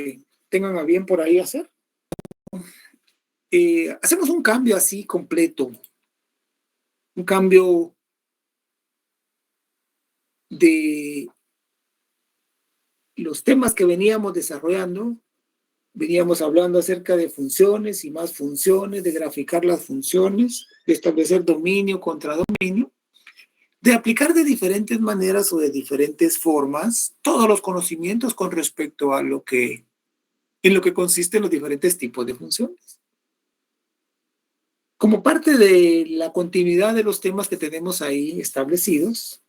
que tengan a bien por ahí hacer. Hacemos un cambio así completo, un cambio de los temas que veníamos desarrollando. Veníamos hablando acerca de funciones y más funciones, de graficar las funciones, de establecer dominio contra dominio, de aplicar de diferentes maneras o de diferentes formas todos los conocimientos con respecto a en lo que consisten los diferentes tipos de funciones. Como parte de la continuidad de los temas que tenemos ahí establecidos,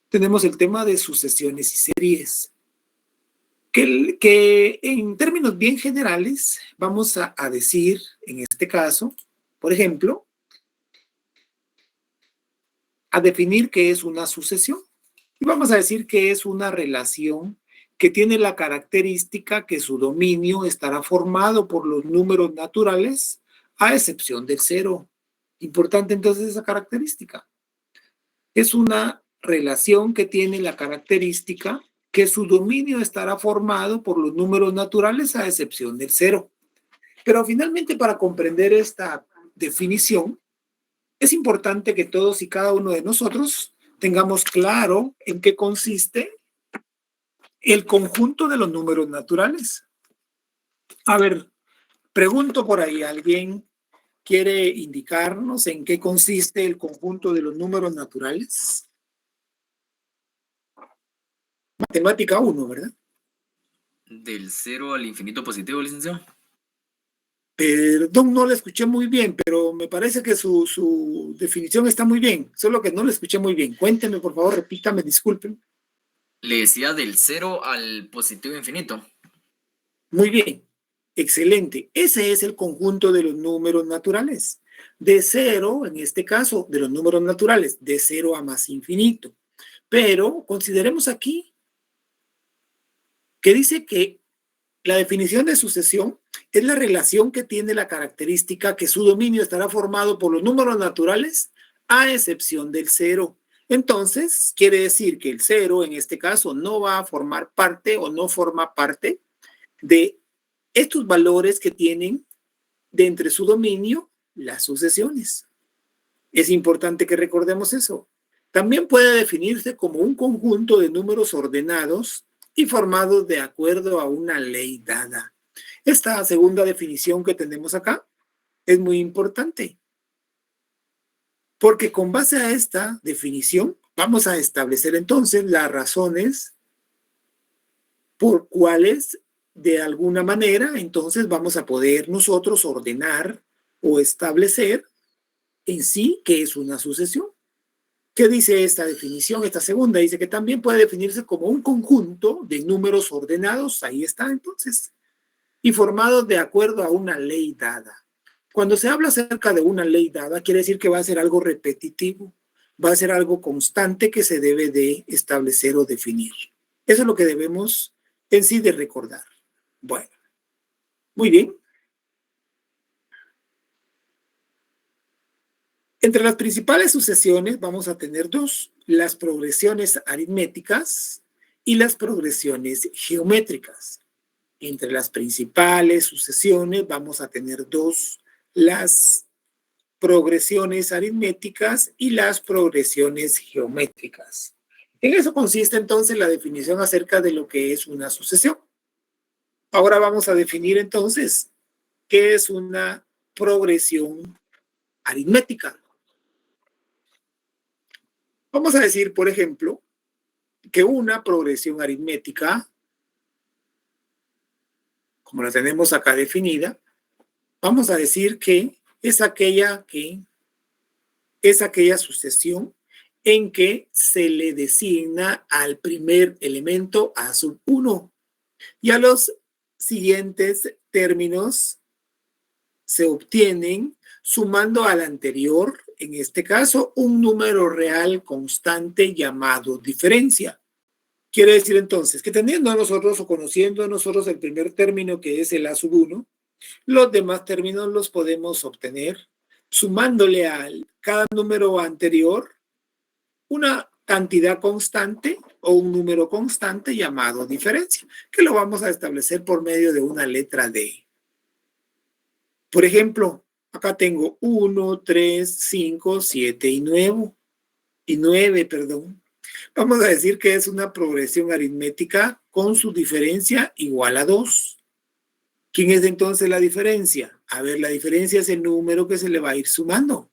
tenemos el tema de sucesiones y series, que en términos bien generales vamos a decir, en este caso, por ejemplo, a definir qué es una sucesión. Y vamos a decir que es una relación que tiene la característica que su dominio estará formado por los números naturales, a excepción del cero. Importante entonces esa característica. Es una relación que tiene la característica que su dominio estará formado por los números naturales a excepción del cero. Pero finalmente, para comprender esta definición, es importante que todos y cada uno de nosotros tengamos claro en qué consiste el conjunto de los números naturales. A ver, pregunto por ahí, ¿alguien quiere indicarnos en qué consiste el conjunto de los números naturales? Matemática 1, ¿verdad? Del 0 al infinito positivo, licenciado. Perdón, no la escuché muy bien, pero me parece que su definición está muy bien, solo que no la escuché muy bien. Cuénteme, por favor, repítame, disculpen. Le decía del 0 al positivo infinito. Muy bien, excelente. Ese es el conjunto de los números naturales. De 0, en este caso, de los números naturales, de 0 a más infinito. Pero consideremos aquí que dice que la definición de sucesión es la relación que tiene la característica que su dominio estará formado por los números naturales a excepción del 0. Entonces, quiere decir que el 0, en este caso, no va a formar parte o no forma parte de estos valores que tienen de entre su dominio las sucesiones. Es importante que recordemos eso. También puede definirse como un conjunto de números ordenados y formados de acuerdo a una ley dada. Esta segunda definición que tenemos acá es muy importante, porque con base a esta definición vamos a establecer entonces las razones por cuales de alguna manera entonces vamos a poder nosotros ordenar o establecer en sí qué es una sucesión. ¿Qué dice esta definición? Esta segunda dice que también puede definirse como un conjunto de números ordenados, ahí está entonces, y formados de acuerdo a una ley dada. Cuando se habla acerca de una ley dada, quiere decir que va a ser algo repetitivo, va a ser algo constante que se debe de establecer o definir. Eso es lo que debemos en sí de recordar. Bueno, muy bien. Entre las principales sucesiones vamos a tener dos, las progresiones aritméticas y las progresiones geométricas. Entre las principales sucesiones vamos a tener dos, las progresiones aritméticas y las progresiones geométricas. En eso consiste entonces la definición acerca de lo que es una sucesión. Ahora vamos a definir entonces qué es una progresión aritmética. Vamos a decir, por ejemplo, que una progresión aritmética, como la tenemos acá definida, vamos a decir que es aquella sucesión en que se le designa al primer elemento a sub 1 y a los siguientes términos se obtienen sumando al anterior, en este caso, un número real constante llamado diferencia. Quiere decir entonces que teniendo nosotros o conociendo nosotros el primer término que es el a sub 1, los demás términos los podemos obtener sumándole a cada número anterior una cantidad constante o un número constante llamado diferencia, que lo vamos a establecer por medio de una letra D. Por ejemplo, acá tengo 1, 3, 5, 7 y 9. Vamos a decir que es una progresión aritmética con su diferencia igual a 2. ¿Quién es entonces la diferencia? A ver, la diferencia es el número que se le va a ir sumando.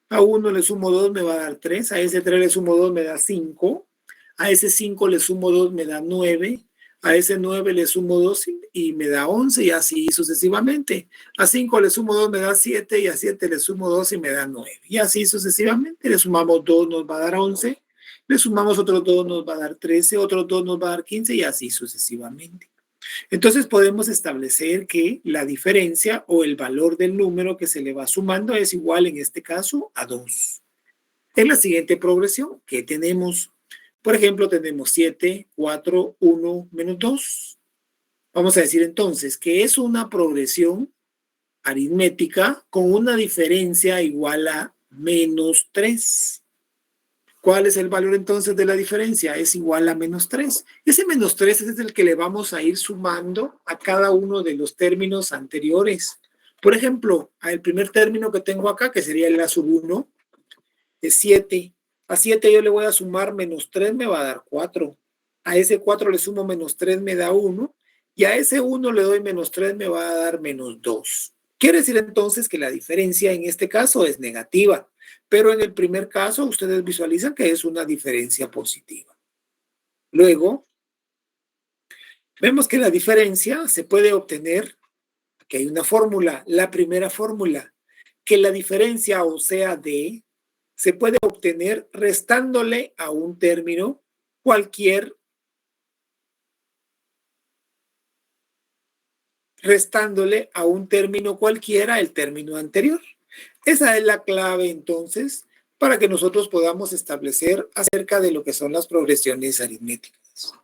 A 1 le sumo 2, me va a dar 3. A ese 3 le sumo 2, me da 5. A ese 5 le sumo 2, me da 9. A ese 9 le sumo 2 y me da 11 y así sucesivamente. A 5 le sumo 2, me da 7 y a 7 le sumo 2 y me da 9. Y así sucesivamente. Le sumamos 2, nos va a dar 11. Le sumamos otros 2, nos va a dar 13. Otros 2 nos va a dar 15 y así sucesivamente. Entonces podemos establecer que la diferencia o el valor del número que se le va sumando es igual en este caso a 2. En la siguiente progresión, ¿qué tenemos? Por ejemplo, tenemos 7, 4, 1, menos 2. Vamos a decir entonces que es una progresión aritmética con una diferencia igual a menos 3. ¿Cuál es el valor entonces de la diferencia? Es igual a menos 3. Ese menos 3 es el que le vamos a ir sumando a cada uno de los términos anteriores. Por ejemplo, al primer término que tengo acá, que sería el A sub 1, es 7. A 7 yo le voy a sumar menos 3, me va a dar 4. A ese 4 le sumo menos 3, me da 1. Y a ese 1 le doy menos 3, me va a dar menos 2. Quiere decir entonces que la diferencia en este caso es negativa. Pero en el primer caso, ustedes visualizan que es una diferencia positiva. Luego, vemos que la diferencia se puede obtener, aquí hay una fórmula, la primera fórmula, que la diferencia, o sea, D, se puede obtener restándole a un término cualquiera el término anterior. Esa es la clave entonces para que nosotros podamos establecer acerca de lo que son las progresiones aritméticas.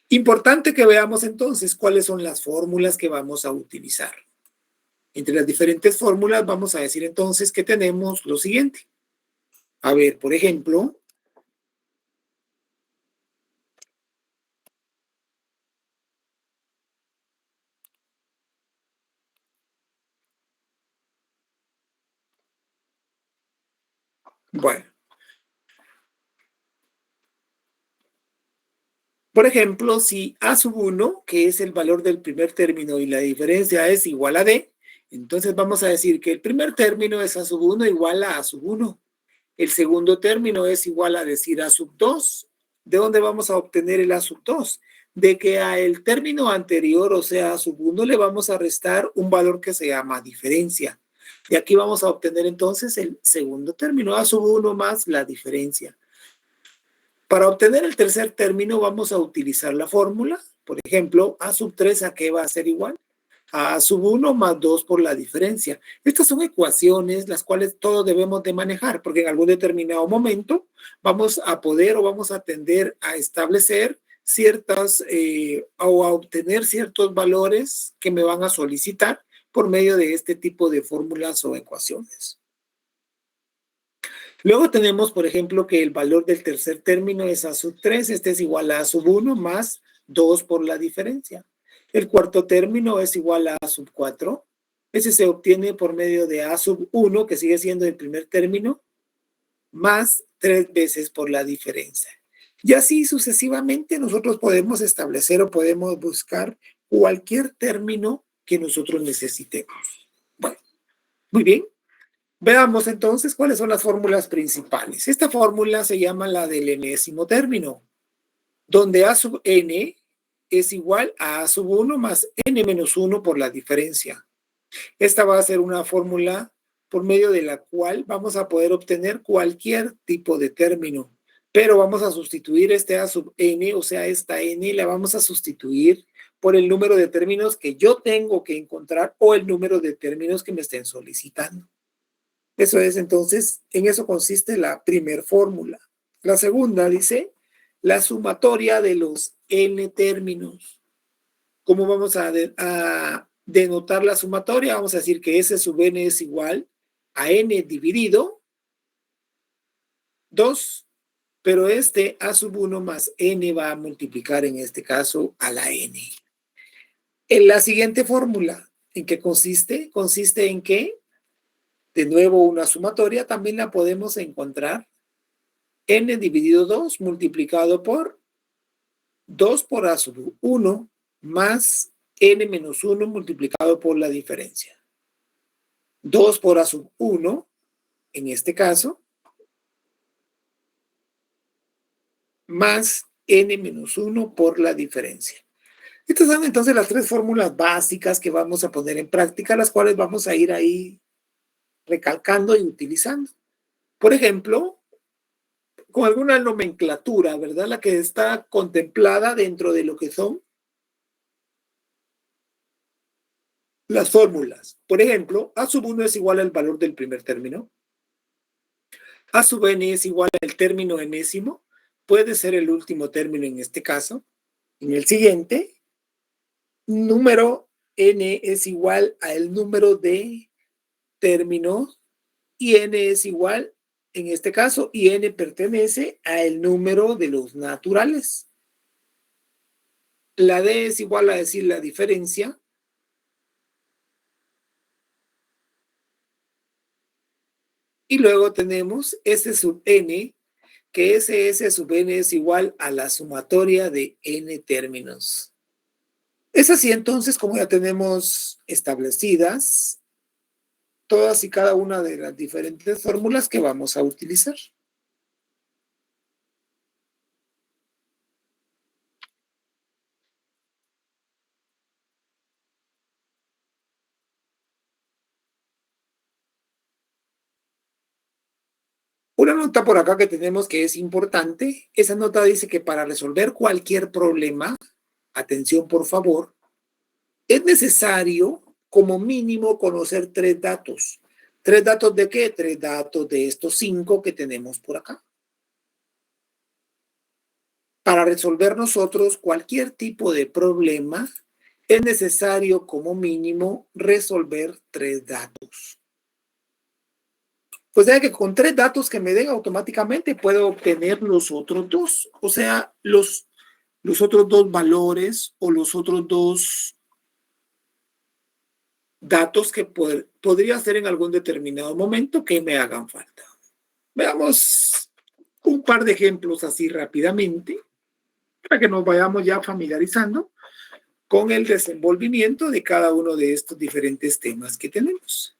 Importante que veamos entonces cuáles son las fórmulas que vamos a utilizar. Entre las diferentes fórmulas vamos a decir entonces que tenemos lo siguiente. A ver, por ejemplo, bueno, por ejemplo, si A sub 1, que es el valor del primer término y la diferencia es igual a D, entonces vamos a decir que el primer término es A sub 1 igual a sub 1. El segundo término es igual a decir A sub 2. ¿De dónde vamos a obtener el A sub 2? De que al término anterior, o sea, A sub 1, le vamos a restar un valor que se llama diferencia. Y aquí vamos a obtener entonces el segundo término, A sub 1 más la diferencia. Para obtener el tercer término vamos a utilizar la fórmula. Por ejemplo, A sub 3, ¿a qué va a ser igual? A sub 1 más 2 por la diferencia. Estas son ecuaciones las cuales todos debemos de manejar, porque en algún determinado momento vamos a poder o vamos a tender a establecer ciertas o a obtener ciertos valores que me van a solicitar por medio de este tipo de fórmulas o ecuaciones. Luego tenemos, por ejemplo, que el valor del tercer término es A sub 3, este es igual a sub 1 más 2 por la diferencia. El cuarto término es igual a sub 4. Ese se obtiene por medio de A sub 1, que sigue siendo el primer término, más 3 veces por la diferencia. Y así sucesivamente nosotros podemos establecer o podemos buscar cualquier término que nosotros necesitemos. Bueno, muy bien. Veamos entonces cuáles son las fórmulas principales. Esta fórmula se llama la del enésimo término, donde A sub n es igual a A sub 1 más n menos 1 por la diferencia. Esta va a ser una fórmula por medio de la cual vamos a poder obtener cualquier tipo de término, pero vamos a sustituir este A sub n, o sea, esta n la vamos a sustituir por el número de términos que yo tengo que encontrar o el número de términos que me estén solicitando. Eso es, entonces, en eso consiste la primera fórmula. La segunda dice la sumatoria de los n términos. ¿Cómo vamos a denotar la sumatoria? Vamos a decir que S sub n es igual a n dividido 2 pero este a sub 1 más n va a multiplicar en este caso a la n. En la siguiente fórmula, ¿en qué consiste? Consiste en que, de nuevo, una sumatoria también la podemos encontrar n dividido 2 multiplicado por 2 por a sub 1 más n menos 1 multiplicado por la diferencia. 2 por a sub 1, en este caso, más n menos 1 por la diferencia. Estas son entonces las tres fórmulas básicas que vamos a poner en práctica, las cuales vamos a ir ahí recalcando y utilizando. Por ejemplo, con alguna nomenclatura, ¿verdad? La que está contemplada dentro de lo que son las fórmulas. Por ejemplo, a sub 1 es igual al valor del primer término. A sub n es igual al término enésimo. Puede ser el último término en este caso. En el siguiente, número n es igual al número de términos y n es igual, en este caso, y n pertenece al número de los naturales. La d es igual a decir la diferencia. Y luego tenemos S sub n, que ese S sub n es igual a la sumatoria de n términos. Es así entonces como ya tenemos establecidas todas y cada una de las diferentes fórmulas que vamos a utilizar. Una nota por acá que tenemos que es importante. Esa nota dice que para resolver cualquier problema, atención por favor, es necesario como mínimo conocer tres datos. ¿Tres datos de qué? Tres datos de estos 5 que tenemos por acá. Para resolver nosotros cualquier tipo de problema, es necesario como mínimo resolver tres datos. Pues ya que con tres datos que me den automáticamente puedo obtener los otros dos. O sea, los otros dos valores o los otros dos datos que podría ser en algún determinado momento que me hagan falta. Veamos un par de ejemplos así rápidamente para que nos vayamos ya familiarizando con el desenvolvimiento de cada uno de estos diferentes temas que tenemos.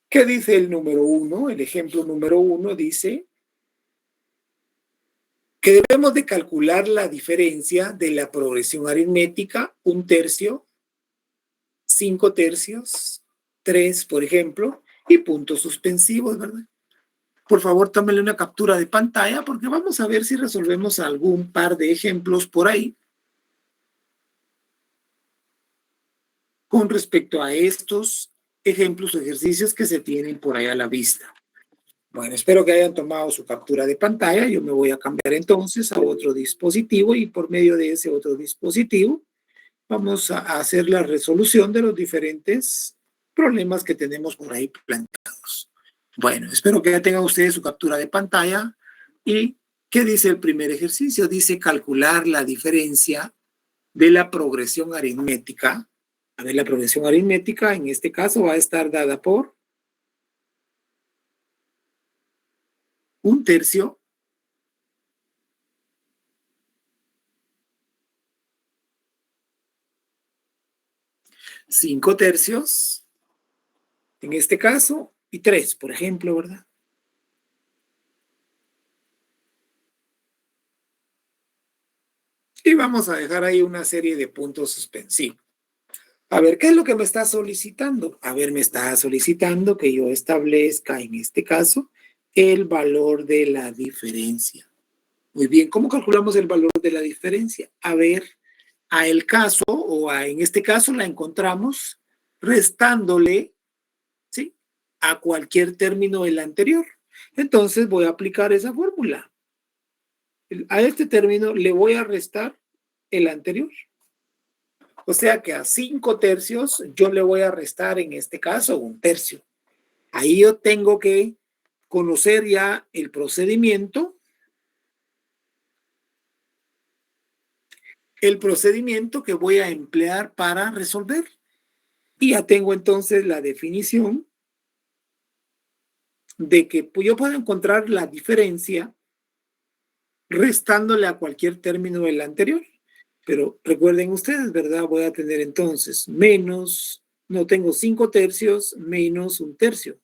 ¿Qué dice el número 1? El ejemplo número 1 dice que debemos de calcular la diferencia de la progresión aritmética 1/3, 5/3, 3, por ejemplo, y puntos suspensivos, ¿verdad? Por favor, tómenle una captura de pantalla porque vamos a ver si resolvemos algún par de ejemplos por ahí con respecto a estos ejemplos o ejercicios que se tienen por ahí a la vista. Bueno, espero que hayan tomado su captura de pantalla. Yo me voy a cambiar entonces a otro dispositivo y por medio de ese otro dispositivo vamos a hacer la resolución de los diferentes problemas que tenemos por ahí planteados. Bueno, espero que ya tengan ustedes su captura de pantalla. ¿Y qué dice el primer ejercicio? Dice calcular la diferencia de la progresión aritmética. A ver, la progresión aritmética en este caso va a estar dada por 1/3, 5/3, en este caso, y 3, por ejemplo, ¿verdad? Y vamos a dejar ahí una serie de puntos suspensivos. A ver, ¿qué es lo que me está solicitando? A ver, me está solicitando que yo establezca, en este caso, el valor de la diferencia. Muy bien, ¿cómo calculamos el valor de la diferencia? A ver, a el caso, en este caso la encontramos restándole, ¿sí?, a cualquier término del anterior. Entonces voy a aplicar esa fórmula. A este término le voy a restar el anterior. O sea que a 5/3 yo le voy a restar en este caso 1/3. Ahí yo tengo que conocer ya el procedimiento el procedimiento que voy a emplear para resolver. Y ya tengo entonces la definición de que yo puedo encontrar la diferencia restándole a cualquier término del anterior. Pero recuerden ustedes, ¿verdad? Voy a tener entonces menos, no tengo 5 tercios menos 1 tercio.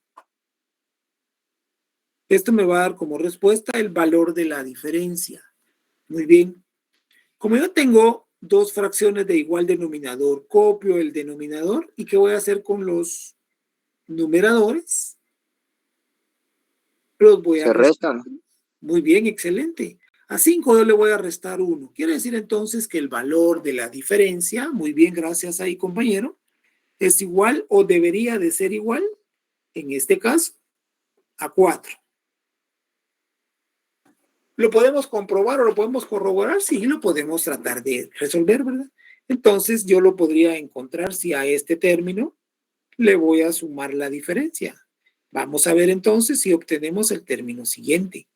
Esto me va a dar como respuesta el valor de la diferencia. Muy bien. Como yo tengo dos fracciones de igual denominador, copio el denominador. ¿Y qué voy a hacer con los numeradores? Los voy a Se restan. Muy bien, excelente. A 5 yo le voy a restar 1. Quiere decir entonces que el valor de la diferencia, muy bien, gracias ahí compañero, es igual o debería de ser igual, en este caso, a 4. ¿Lo podemos comprobar o lo podemos corroborar? Sí, lo podemos tratar de resolver, ¿verdad? Entonces yo lo podría encontrar si a este término le voy a sumar la diferencia. Vamos a ver entonces si obtenemos el término siguiente.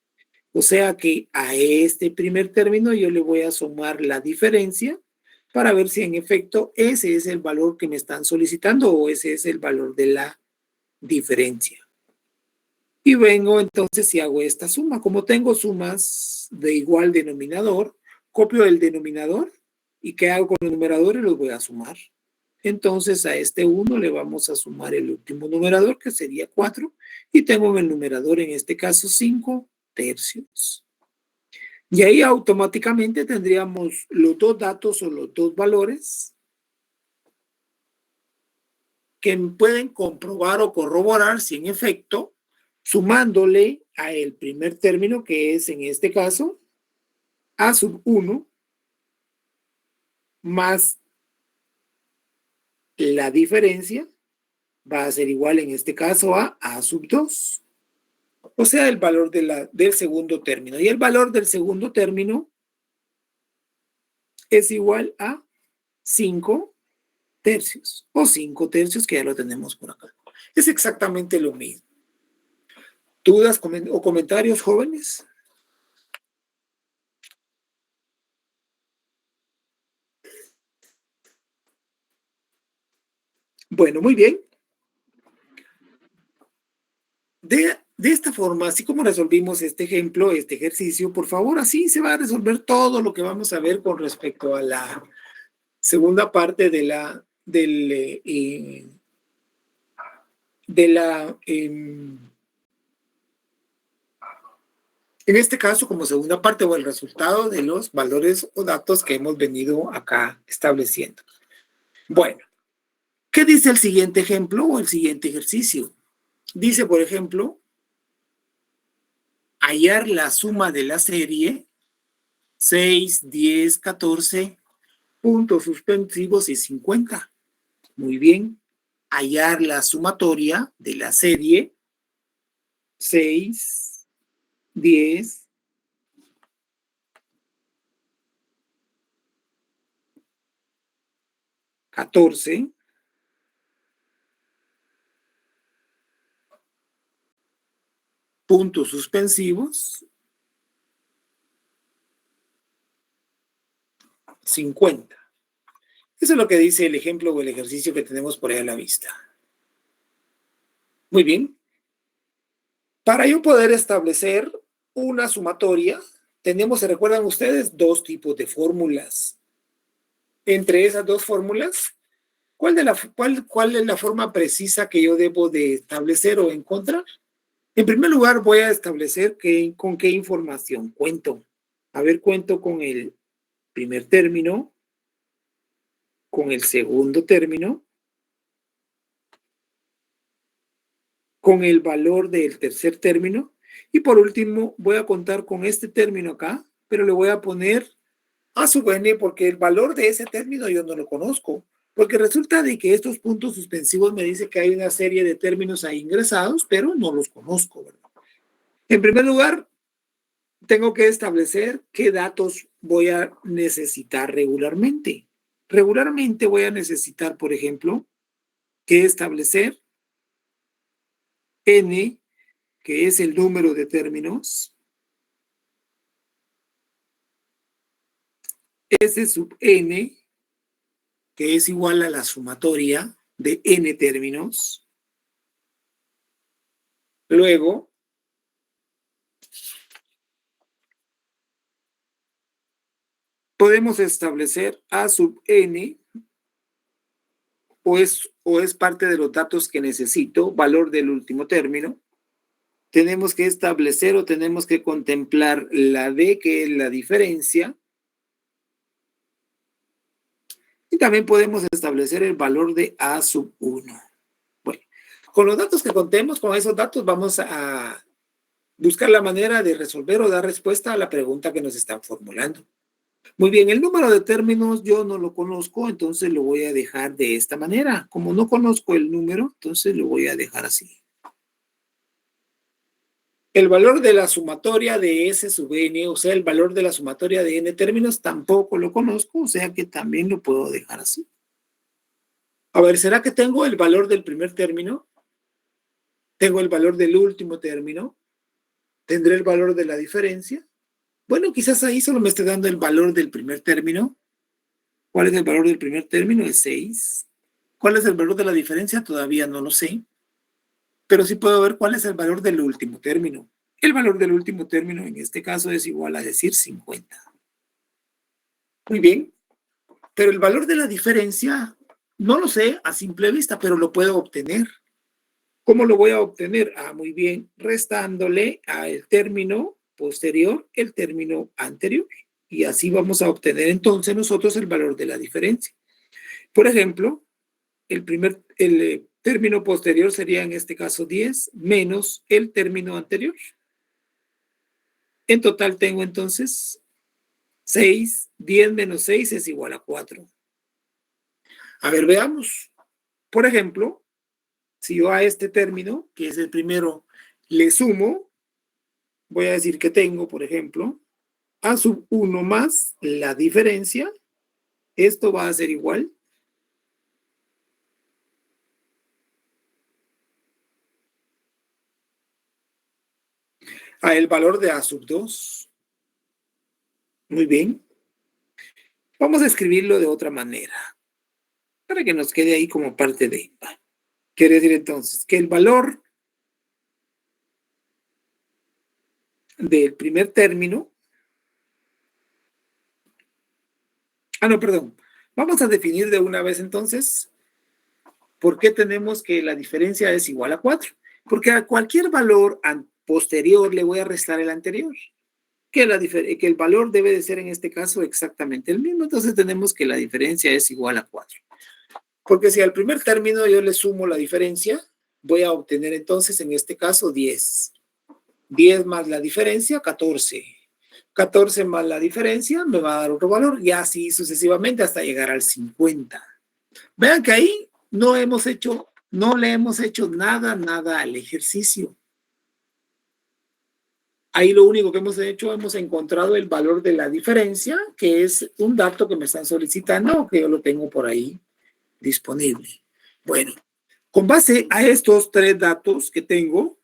O sea que a este primer término yo le voy a sumar la diferencia para ver si en efecto ese es el valor que me están solicitando o ese es el valor de la diferencia. Y vengo entonces y hago esta suma. Como tengo sumas de igual denominador, copio el denominador y ¿qué hago con los numeradores? Los voy a sumar. Entonces a este 1 le vamos a sumar el último numerador que sería 4 y tengo en el numerador en este caso 5 tercios. Y ahí automáticamente tendríamos los dos datos o los dos valores que pueden comprobar o corroborar si en efecto, sumándole a el primer término, que es en este caso, a sub 1, más la diferencia, va a ser igual en este caso a sub 2. O sea, el valor del segundo término. Y el valor del segundo término es igual a 5 tercios o 5 tercios que ya lo tenemos por acá. Es exactamente lo mismo. ¿Dudas o comentarios, jóvenes? Bueno, muy bien. De esta forma, así como resolvimos este ejemplo, este ejercicio, por favor, así se va a resolver todo lo que vamos a ver con respecto a la segunda parte de en este caso, como segunda parte o el resultado de los valores o datos que hemos venido acá estableciendo. Bueno, ¿qué dice el siguiente ejemplo o el siguiente ejercicio? Dice, por ejemplo, hallar la suma de la serie 6, 10, 14, puntos suspensivos y 50. Muy bien. Hallar la sumatoria de la serie 6, 10, 14, puntos suspensivos, 50. Eso es lo que dice el ejemplo o el ejercicio que tenemos por ahí a la vista. Muy bien. Para yo poder establecer una sumatoria, tenemos, ¿se recuerdan ustedes? Dos tipos de fórmulas. Entre esas dos fórmulas, ¿cuál es la forma precisa que yo debo de establecer o encontrar? En primer lugar, voy a establecer con qué información cuento. A ver, cuento con el primer término, con el segundo término, con el valor del tercer término y por último voy a contar con este término acá, pero le voy a poner a sub n porque el valor de ese término yo no lo conozco, porque resulta de que estos puntos suspensivos me dice que hay una serie de términos ahí ingresados, pero no los conozco, ¿verdad? En primer lugar, tengo que establecer qué datos voy a necesitar regularmente. Regularmente voy a necesitar, por ejemplo, que establecer n, que es el número de términos, S sub n, que es igual a la sumatoria de n términos. Luego, podemos establecer A sub n, o es parte de los datos que necesito, valor del último término. Tenemos que establecer o tenemos que contemplar la D, que es la diferencia. Y también podemos establecer el valor de A sub 1. Bueno, con los datos que contemos, con esos datos vamos a buscar la manera de resolver o dar respuesta a la pregunta que nos están formulando. Muy bien, el número de términos yo no lo conozco, entonces lo voy a dejar de esta manera. Como no conozco el número, entonces lo voy a dejar así. El valor de la sumatoria de S sub n, o sea, el valor de la sumatoria de n términos, tampoco lo conozco, o sea que también lo puedo dejar así. A ver, ¿será que tengo el valor del primer término? ¿Tengo el valor del último término? ¿Tendré el valor de la diferencia? Bueno, quizás ahí solo me esté dando el valor del primer término. ¿Cuál es el valor del primer término? Es 6. ¿Cuál es el valor de la diferencia? Todavía no lo sé. Pero sí puedo ver cuál es el valor del último término. El valor del último término en este caso es igual a decir 50. Muy bien. Pero el valor de la diferencia no lo sé a simple vista, pero lo puedo obtener. ¿Cómo lo voy a obtener? Ah, muy bien, restándole al término posterior el término anterior. Y así vamos a obtener entonces nosotros el valor de la diferencia. Por ejemplo, el término posterior sería en este caso 10 menos el término anterior. En total tengo entonces 6, 10 menos 6 es igual a 4. A ver, veamos. Por ejemplo, si yo a este término, que es el primero, le sumo, voy a decir que tengo, por ejemplo, A sub 1 más la diferencia, esto va a ser igual a el valor de A sub 2. Muy bien. Vamos a escribirlo de otra manera, para que nos quede ahí como parte de. Quiere decir entonces que el valor del primer término. No, perdón. Vamos a definir de una vez entonces por qué tenemos que la diferencia es igual a 4. Porque a cualquier valor posterior le voy a restar el anterior. Que el valor debe de ser en este caso exactamente el mismo. Entonces tenemos que la diferencia es igual a 4. Porque si al primer término yo le sumo la diferencia, voy a obtener entonces en este caso 10. 10 más la diferencia, 14. 14 más la diferencia me va a dar otro valor y así sucesivamente hasta llegar al 50. Vean que ahí no le hemos hecho nada al ejercicio. Ahí lo único que hemos hecho, hemos encontrado el valor de la diferencia, que es un dato que me están solicitando, que yo lo tengo por ahí disponible. Bueno, con base a estos tres datos que tengo,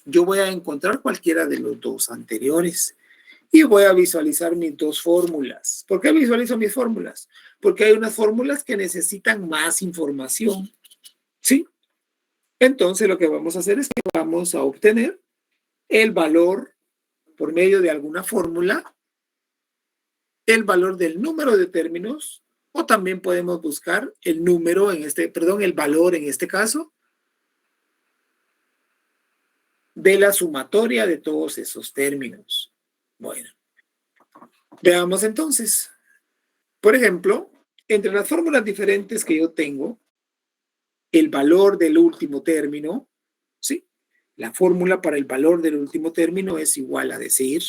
yo voy a encontrar cualquiera de los dos anteriores y voy a visualizar mis dos fórmulas. ¿Por qué visualizo mis fórmulas? Porque hay unas fórmulas que necesitan más información, ¿sí? Entonces lo que vamos a hacer es que vamos a obtener el valor por medio de alguna fórmula, el valor del número de términos, o también podemos buscar el valor en este caso, de la sumatoria de todos esos términos. Bueno, veamos entonces. Por ejemplo, entre las fórmulas diferentes que yo tengo, el valor del último término, ¿sí? La fórmula para el valor del último término es igual a decir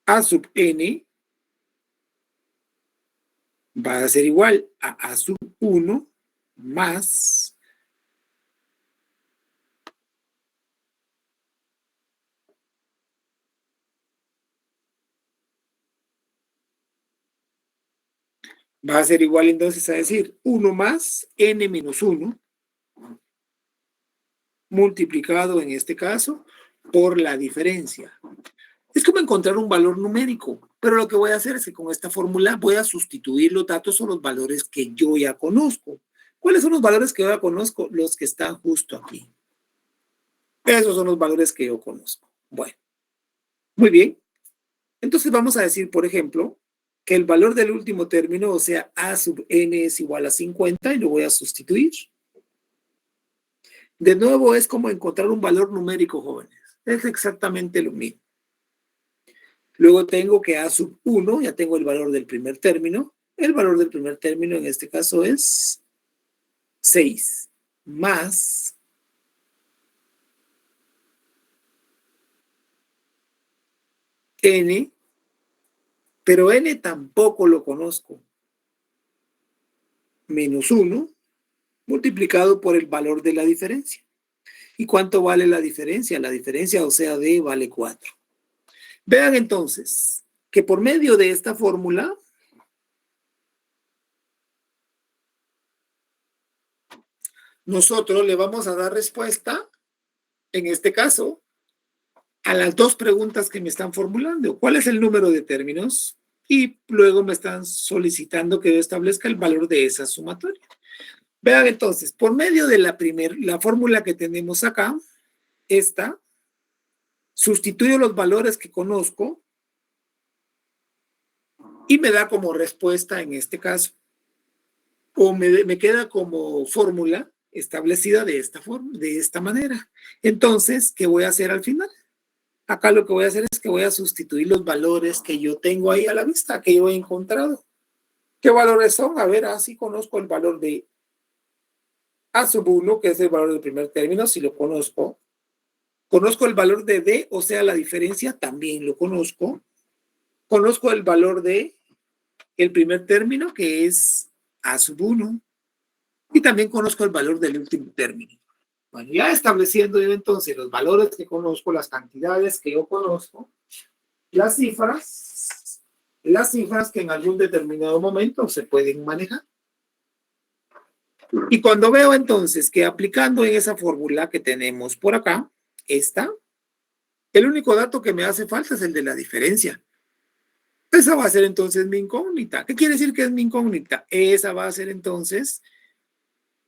A sub n va a ser igual a A sub 1 más va a ser igual entonces a decir 1 más n menos 1 multiplicado en este caso por la diferencia. Es como encontrar un valor numérico, pero lo que voy a hacer es que con esta fórmula voy a sustituir los datos o los valores que yo ya conozco. ¿Cuáles son los valores que yo ya conozco? Los que están justo aquí. Esos son los valores que yo conozco. Bueno, muy bien. Entonces vamos a decir, por ejemplo, que el valor del último término, o sea, a sub n es igual a 50 y lo voy a sustituir. De nuevo, es como encontrar un valor numérico, jóvenes. Es exactamente lo mismo. Luego tengo que a sub 1, ya tengo el valor del primer término. El valor del primer término en este caso es 6 más n, pero n tampoco lo conozco, menos 1 multiplicado por el valor de la diferencia. ¿Y cuánto vale la diferencia? La diferencia, o sea, d vale 4. Vean entonces que por medio de esta fórmula nosotros le vamos a dar respuesta, en este caso, a las dos preguntas que me están formulando. ¿Cuál es el número de términos? Y luego me están solicitando que yo establezca el valor de esa sumatoria. Vean entonces, por medio de la fórmula que tenemos acá, esta, sustituyo los valores que conozco y me da como respuesta en este caso. O me queda como fórmula establecida de esta manera. Entonces, ¿qué voy a hacer al final? Acá lo que voy a hacer es que voy a sustituir los valores que yo tengo ahí a la vista, que yo he encontrado. ¿Qué valores son? A ver, así conozco el valor de a sub 1, que es el valor del primer término, si lo conozco. Conozco el valor de d, o sea, la diferencia, también lo conozco. Conozco el valor de el primer término, que es a sub 1. Y también conozco el valor del último término. Bueno, ya estableciendo yo entonces los valores que conozco, las cantidades que yo conozco, las cifras que en algún determinado momento se pueden manejar. Y cuando veo entonces que aplicando en esa fórmula que tenemos por acá, el único dato que me hace falta es el de la diferencia. Esa va a ser entonces mi incógnita. ¿Qué quiere decir que es mi incógnita? Esa va a ser entonces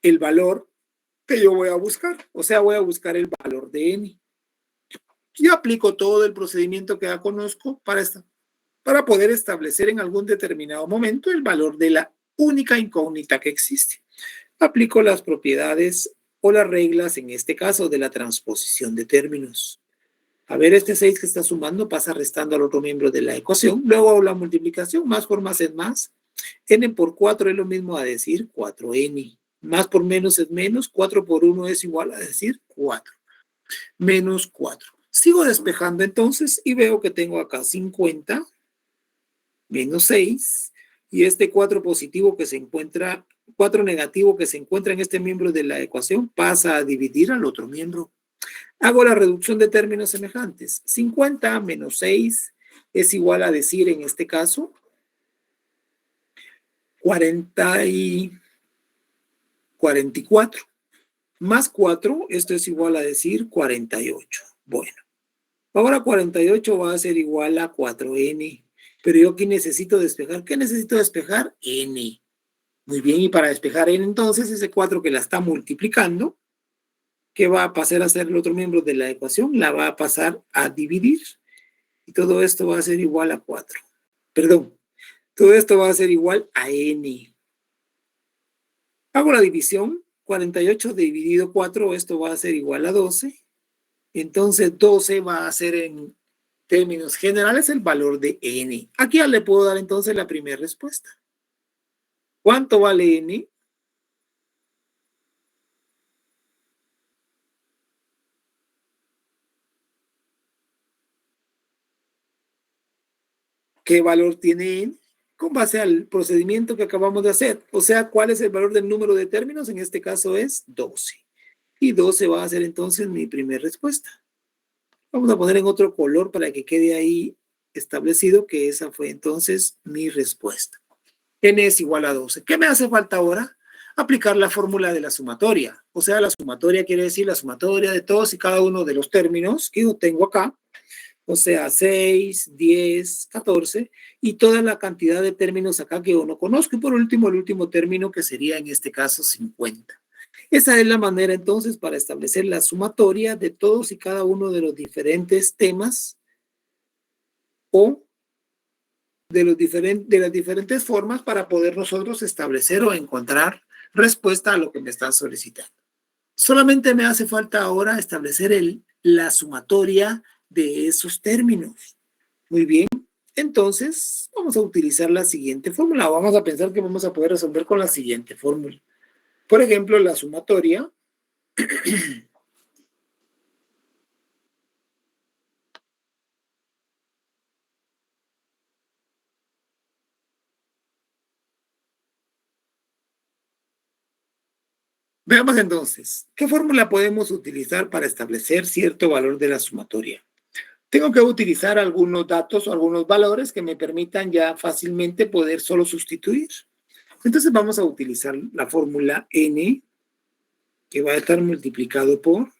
el valor que yo voy a buscar. O sea, voy a buscar el valor de n. Yo aplico todo el procedimiento que ya conozco para poder establecer en algún determinado momento el valor de la única incógnita que existe. Aplico las propiedades o las reglas, en este caso, de la transposición de términos. A ver, este 6 que está sumando pasa restando al otro miembro de la ecuación. Luego hago la multiplicación, más por más es más. N por 4 es lo mismo a decir 4n. Más por menos es menos, 4 por 1 es igual a decir 4. Menos 4. Sigo despejando entonces y veo que tengo acá 50 menos 6 y este 4 positivo que se encuentra, 4 negativo que se encuentra en este miembro de la ecuación pasa a dividir al otro miembro. Hago la reducción de términos semejantes. 50 menos 6 es igual a decir en este caso 44 más 4, esto es igual a decir 48. Bueno, ahora 48 va a ser igual a 4n, pero yo aquí necesito despejar. ¿Qué necesito despejar? N. Muy bien, y para despejar n entonces ese 4 que la está multiplicando, ¿qué va a pasar a ser el otro miembro de la ecuación? La va a pasar a dividir y todo esto va a ser igual a 4. Perdón, todo esto va a ser igual a n. Hago la división, 48 dividido 4, esto va a ser igual a 12. Entonces 12 va a ser en términos generales el valor de n. Aquí ya le puedo dar entonces la primera respuesta. ¿Cuánto vale n? ¿Qué valor tiene n? Con base al procedimiento que acabamos de hacer. O sea, ¿cuál es el valor del número de términos? En este caso es 12. Y 12 va a ser entonces mi primera respuesta. Vamos a poner en otro color para que quede ahí establecido que esa fue entonces mi respuesta. N es igual a 12. ¿Qué me hace falta ahora? Aplicar la fórmula de la sumatoria. O sea, la sumatoria quiere decir la sumatoria de todos y cada uno de los términos que yo tengo acá. O sea, 6, 10, 14 y toda la cantidad de términos acá que yo no conozco. Y por último, el último término que sería en este caso 50. Esa es la manera entonces para establecer la sumatoria de todos y cada uno de los diferentes temas o de las diferentes formas para poder nosotros establecer o encontrar respuesta a lo que me están solicitando. Solamente me hace falta ahora establecer la sumatoria de esos términos. Muy bien, entonces vamos a utilizar la siguiente fórmula. Vamos a pensar que vamos a poder resolver con la siguiente fórmula. Por ejemplo, la sumatoria veamos entonces, ¿qué fórmula podemos utilizar para establecer cierto valor de la sumatoria? Tengo que utilizar algunos datos o algunos valores que me permitan ya fácilmente poder solo sustituir. Entonces vamos a utilizar la fórmula n, que va a estar multiplicado por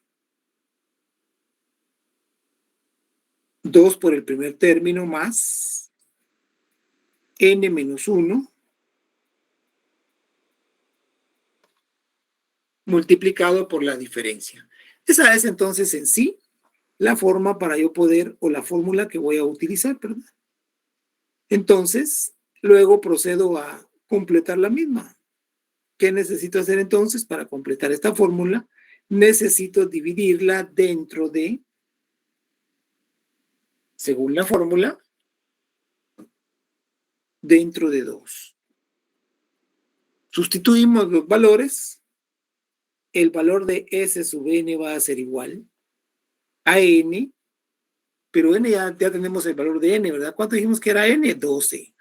2 por el primer término más n menos 1 multiplicado por la diferencia. Esa es entonces en sí la forma para yo poder, o la fórmula que voy a utilizar, perdón. Entonces, luego procedo a completar la misma. ¿Qué necesito hacer entonces para completar esta fórmula? Necesito dividirla dentro de, según la fórmula, dentro de 2. Sustituimos los valores. El valor de S sub n va a ser igual a n, pero n ya tenemos el valor de n, ¿verdad? ¿Cuánto dijimos que era n? 12.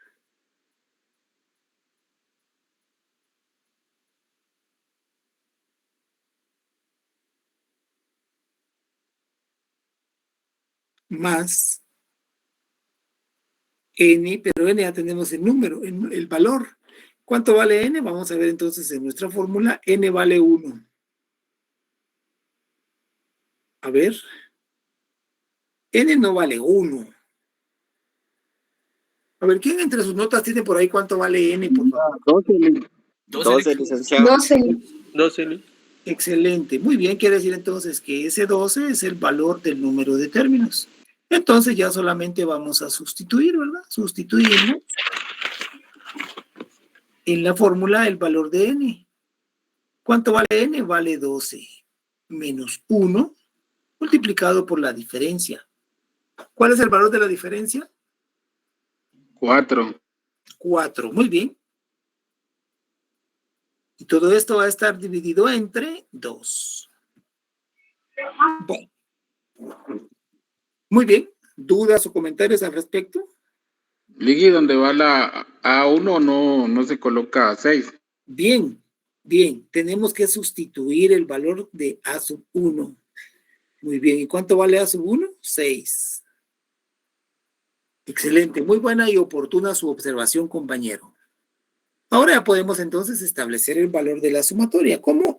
Más n, pero n ya tenemos el número, el valor. ¿Cuánto vale n? Vamos a ver entonces en nuestra fórmula. N vale 1. A ver. N no vale 1. A ver, ¿quién entre sus notas tiene por ahí cuánto vale n, por favor? 12, licenciado. 12. Excelente. Muy bien, quiere decir entonces que ese 12 es el valor del número de términos. Entonces ya solamente vamos a sustituir, ¿verdad? Sustituimos en la fórmula el valor de n. ¿Cuánto vale n? Vale 12 menos 1 multiplicado por la diferencia. ¿Cuál es el valor de la diferencia? 4. 4. Muy bien. Y todo esto va a estar dividido entre 2. Bueno. Muy bien. ¿Dudas o comentarios al respecto? Ligui, donde va la A1 no se coloca 6. Bien, bien. Tenemos que sustituir el valor de A sub 1. Muy bien. ¿Y cuánto vale A sub 1? 6. Excelente. Muy buena y oportuna su observación, compañero. Ahora ya podemos entonces establecer el valor de la sumatoria. ¿Cómo?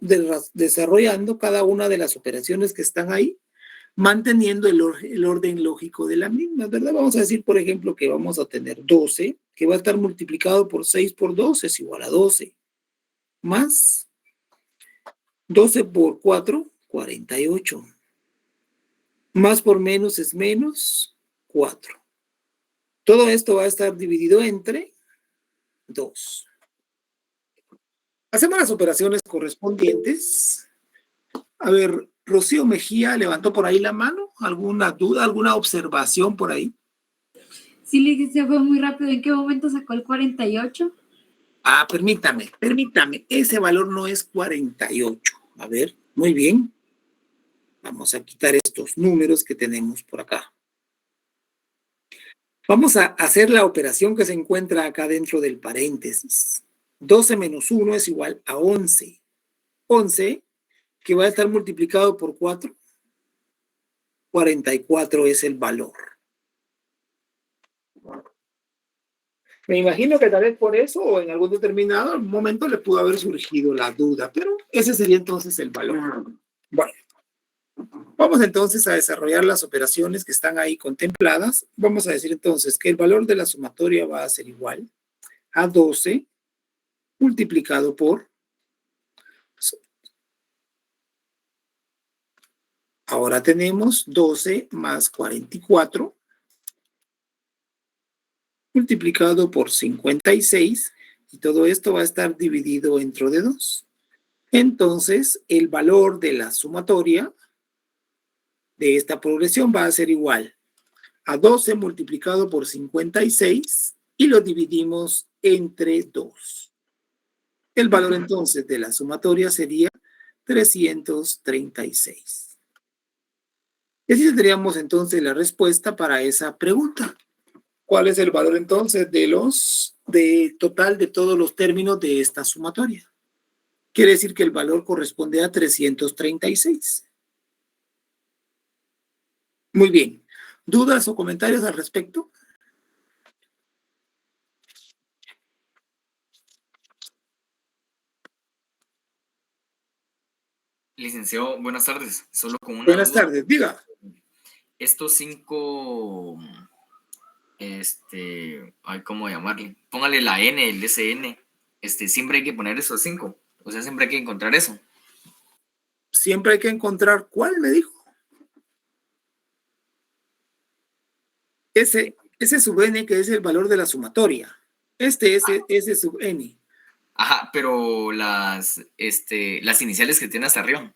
Desarrollando cada una de las operaciones que están ahí, manteniendo el orden lógico de la misma, ¿verdad? Vamos a decir, por ejemplo, que vamos a tener 12, que va a estar multiplicado por 6 por 2 es igual a 12, más 12 por 4, 48. Más por menos es menos 4. Todo esto va a estar dividido entre 2. Hacemos las operaciones correspondientes. A ver, Rocío Mejía levantó por ahí la mano. ¿Alguna duda, alguna observación por ahí? Sí, se fue muy rápido. ¿En qué momento sacó el 48? Permítame. Ese valor no es 48. A ver, muy bien. Vamos a quitar estos números que tenemos por acá. Vamos a hacer la operación que se encuentra acá dentro del paréntesis. 12 menos 1 es igual a 11. 11, que va a estar multiplicado por 4. 44 es el valor. Me imagino que tal vez por eso o en algún determinado momento le pudo haber surgido la duda, pero ese sería entonces el valor. Bueno. Vamos entonces a desarrollar las operaciones que están ahí contempladas. Vamos a decir entonces que el valor de la sumatoria va a ser igual a 12 multiplicado por... Ahora tenemos 12 más 44 multiplicado por 56 y todo esto va a estar dividido entre 2. Entonces, el valor de la sumatoria de esta progresión va a ser igual a 12 multiplicado por 56 y lo dividimos entre 2. El valor entonces de la sumatoria sería 336. Y así tendríamos entonces la respuesta para esa pregunta. ¿Cuál es el valor entonces de total de todos los términos de esta sumatoria? Quiere decir que el valor corresponde a 336. Muy bien. ¿Dudas o comentarios al respecto? Licenciado, buenas tardes. Solo con una Buenas duda. tardes, diga. Estos 5, ay, ¿cómo llamarle? Póngale la N, el SN. Siempre hay que poner esos 5. O sea, siempre hay que encontrar eso. Siempre hay que encontrar cuál, me dijo. Ese sub n, que es el valor de la sumatoria. Ese sub n. Ajá, pero las iniciales que tiene hasta arriba.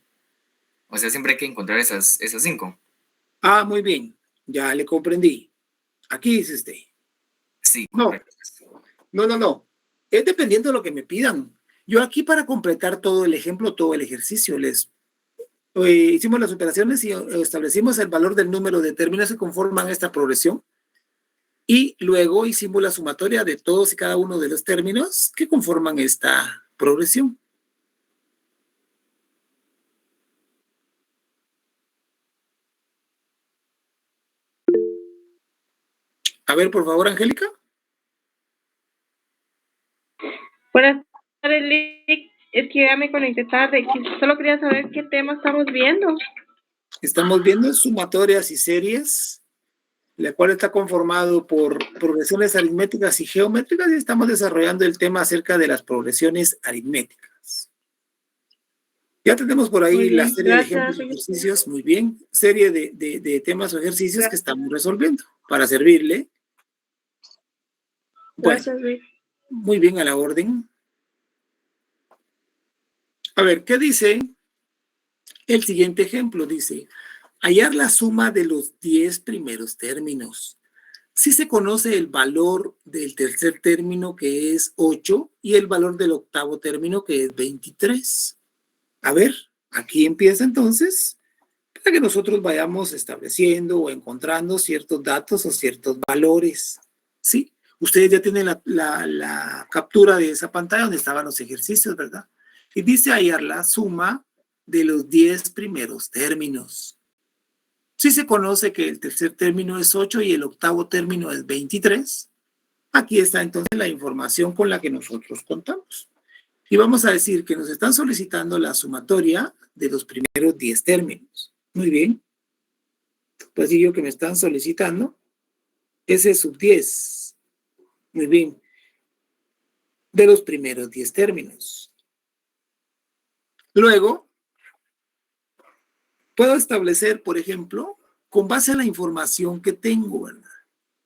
O sea, siempre hay que encontrar esas 5. Ah, muy bien. Ya le comprendí. Aquí dice usted. Sí, No. correcto. No. Es dependiendo de lo que me pidan. Yo aquí para completar todo el ejemplo, todo el ejercicio, hicimos las operaciones y establecimos el valor del número de términos que conforman esta progresión. Y luego hicimos la sumatoria de todos y cada uno de los términos que conforman esta progresión. A ver, por favor, Angélica. Buenas tardes, Lick. Es que ya me conecté tarde. Solo quería saber qué tema estamos viendo. Estamos viendo sumatorias y series, la cual está conformado por progresiones aritméticas y geométricas, y estamos desarrollando el tema acerca de las progresiones aritméticas. Ya tenemos por ahí la serie de ejemplos y ejercicios, muy bien, serie de temas o ejercicios que estamos resolviendo para servirle. Bueno, muy bien, a la orden. A ver, ¿qué dice el siguiente ejemplo? Dice, hallar la suma de los 10 primeros términos. Si se conoce el valor del tercer término, que es 8, y el valor del octavo término, que es 23. A ver, aquí empieza entonces, para que nosotros vayamos estableciendo o encontrando ciertos datos o ciertos valores. ¿Sí? Ustedes ya tienen la captura de esa pantalla donde estaban los ejercicios, ¿verdad? Y dice hallar la suma de los 10 primeros términos. Si se conoce que el tercer término es 8 y el octavo término es 23, aquí está entonces la información con la que nosotros contamos. Y vamos a decir que nos están solicitando la sumatoria de los primeros 10 términos. Muy bien. Pues digo que me están solicitando ese sub 10. Muy bien. De los primeros 10 términos. Luego, puedo establecer, por ejemplo, con base a la información que tengo, ¿verdad?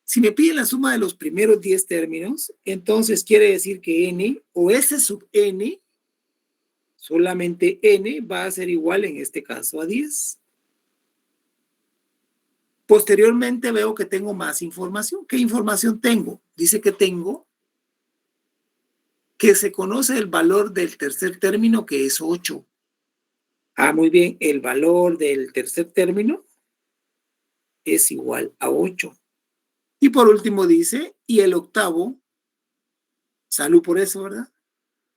Si me pide la suma de los primeros 10 términos, entonces quiere decir que n o s sub n, solamente n va a ser igual en este caso a 10. Posteriormente veo que tengo más información. ¿Qué información tengo? Dice que tengo que se conoce el valor del tercer término, que es 8. Ah, muy bien, el valor del tercer término es igual a 8. Y por último dice, y el octavo, salud por eso, ¿verdad?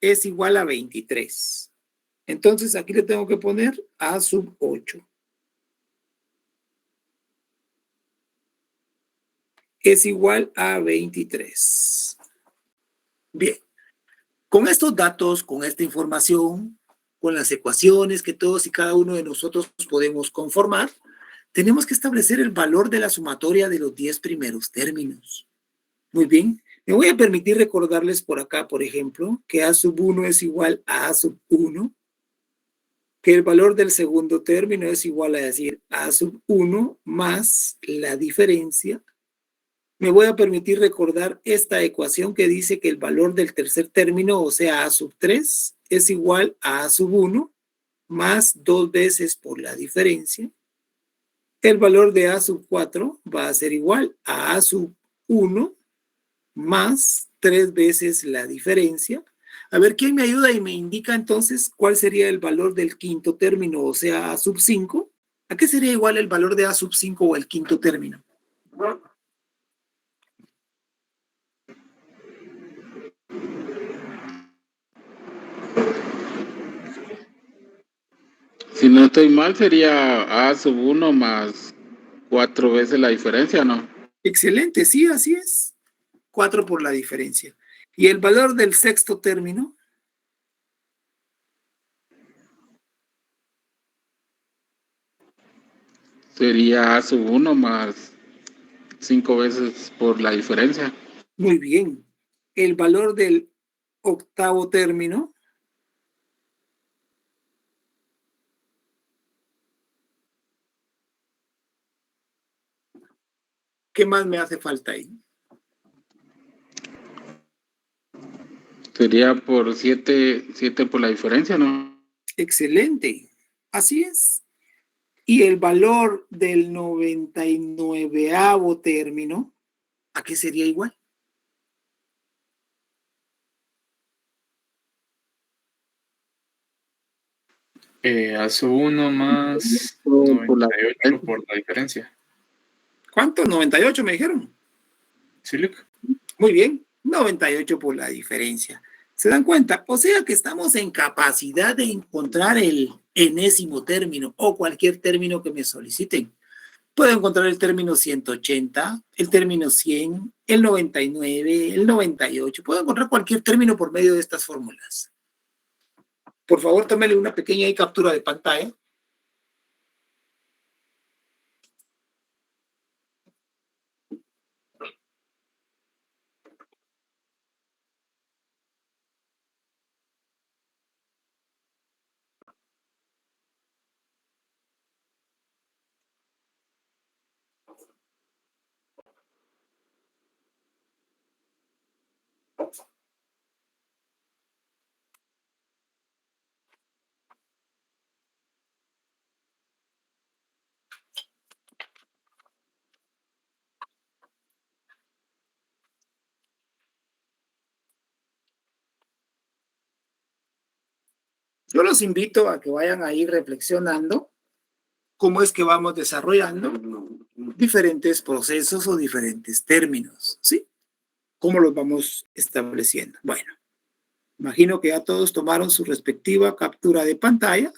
Es igual a 23. Entonces aquí le tengo que poner a sub 8. Es igual a 23. Bien. Con estos datos, con esta información, con las ecuaciones que todos y cada uno de nosotros podemos conformar, tenemos que establecer el valor de la sumatoria de los 10 primeros términos. Muy bien, me voy a permitir recordarles por acá, por ejemplo, que A sub 1 es igual a A sub 1, que el valor del segundo término es igual a decir A sub 1 más la diferencia. Me voy a permitir recordar esta ecuación que dice que el valor del tercer término, o sea, A sub 3, es igual a A sub 1 más 2 veces por la diferencia. El valor de A sub 4 va a ser igual a A sub 1 más 3 veces la diferencia. A ver, ¿quién me ayuda y me indica entonces cuál sería el valor del quinto término, o sea, A sub 5? ¿A qué sería igual el valor de A sub 5 o el quinto término? Si no estoy mal, sería A sub 1 más 4 veces la diferencia, ¿no? Excelente, sí, así es. 4 por la diferencia. ¿Y el valor del sexto término? Sería A sub 1 más 5 veces por la diferencia. Muy bien. ¿El valor del octavo término? ¿Qué más me hace falta ahí? Sería por 7 por la diferencia, ¿no? Excelente. Así es. ¿Y el valor del 99avo término? ¿A qué sería igual? A sub 1 más Por la 98 por la diferencia. ¿Cuánto? 98 me dijeron. ¿Sí, Luke? Muy bien, 98 por la diferencia. ¿Se dan cuenta? O sea que estamos en capacidad de encontrar el enésimo término o cualquier término que me soliciten. Puedo encontrar el término 180, el término 100, el 99, el 98. Puedo encontrar cualquier término por medio de estas fórmulas. Por favor, tómele una pequeña captura de pantalla. Yo los invito a que vayan ahí reflexionando cómo es que vamos desarrollando diferentes procesos o diferentes términos, ¿sí? ¿Cómo los vamos estableciendo? Bueno, imagino que ya todos tomaron su respectiva captura de pantalla,